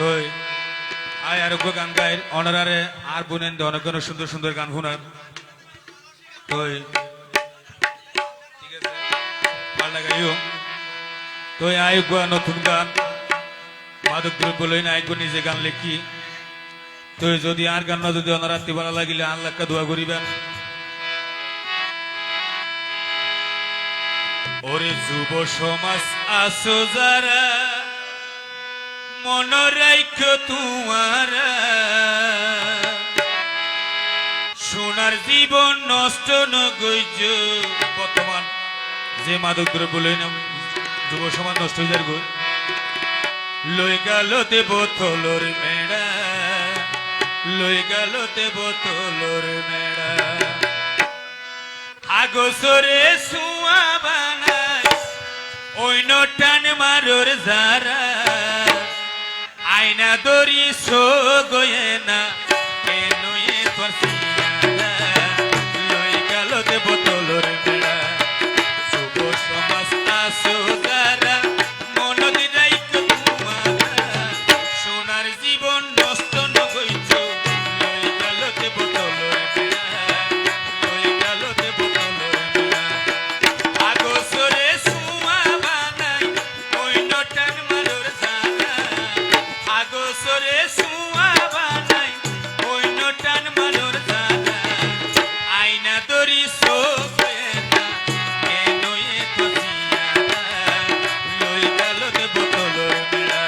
তো আয় আরোগ্য গান গায় অনারারে আর বুনেন দে অনেক সুন্দর সুন্দর গান শুনার তো ঠিক আছে ভালো লাগাইও তো আয়োগ্য নতুন গান মাদক দ্রব্য লই না আয়োগ্য নিজে গান লেখি তো যদি আর গান না যদি অনারাত্রি ভালো লাগিলে আল্লাহকে দোয়া করিবেন ওরে যুব সমাজ আসো যারা মন রাইখো তোমার সোনার জীবন নষ্ট নগৈজ বর্তমান যে মাদক দ্রব্য লই না যুব সমাজ নষ্ট হয়ে যার গই লই গেল দে বোতলর মেড়া লই গেল দে বোতলর মেড়া আগসরে সুয়া বানাই ওইন টান মারোর যারা আইনা দরি সো গয়ে না কেন এ তোর সিয়ারা লই গেল দে বোতলর মেড়া শুভ সমাজ আসো যারা মন দিরাই তোমারা সোনার জীবন নষ্ট নগৈছ লই গেল দে বোতলর মেড়া লই গেল দে বোতলর মেড়া আগসরে সুমা বানাই ওইন টান মারোর যারা আগসরে সুমা বানাই ওইন টান মারোর যারা আইনা দরি সো গয়ে না কেন এ তো সিয়ারা লই গেল দে বোতলর মেড়া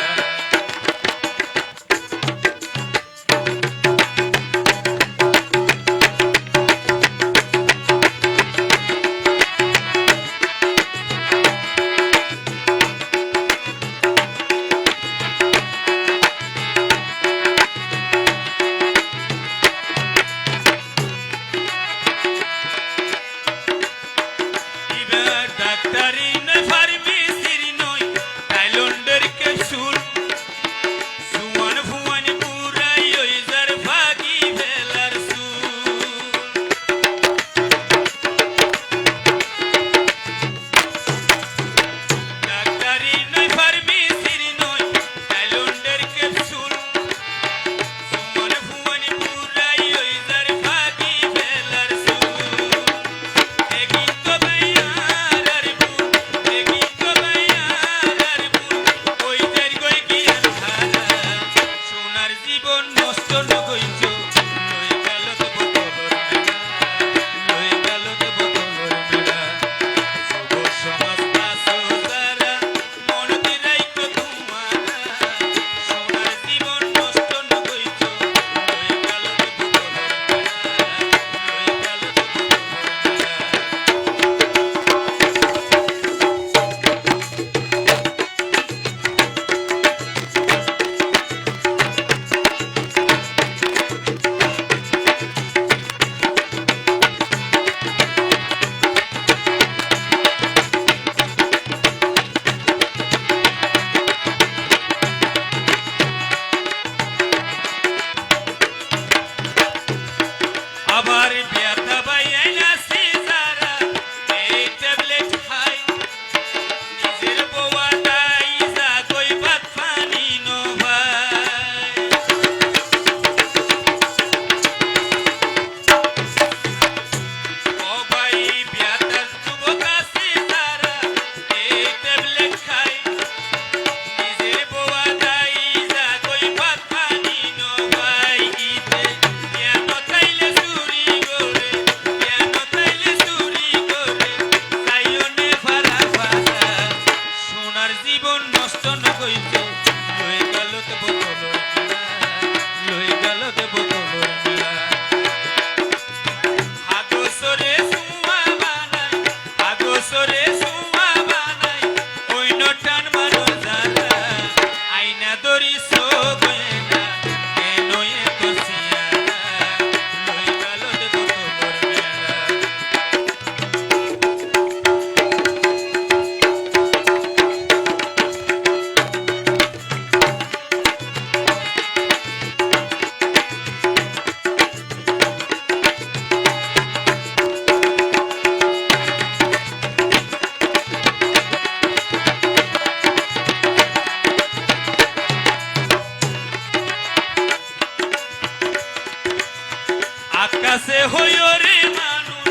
আকাশে হইও রে মানুষ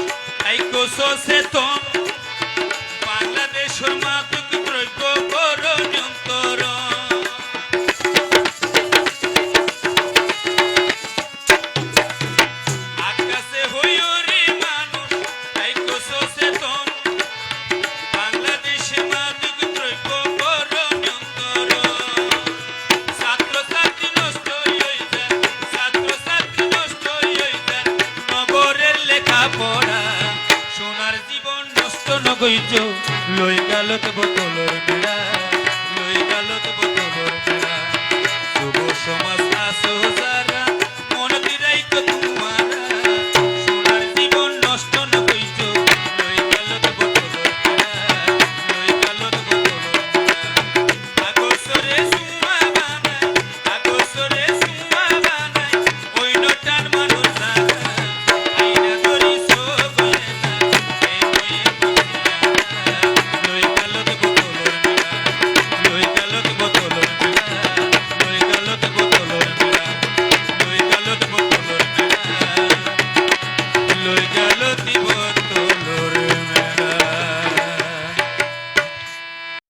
আইকো সচেতন বাংলাদেশের মাদক দ্রব্য করো নিয়ন্ত্রণ আকাশে হইও রে মানুষ আইকো সচেতন বাংলাদেশে মাদক দ্রব্য করো নিয়ন্ত্রণ ছাত্র ছাত্রী নষ্ট হয়ে যায় ছাত্র ছাত্রী নষ্ট হয়ে যায় নগরের লেখাপড়া সোনার জীবন নষ্ট নগৈজ লই গেল বোতলের বেড়া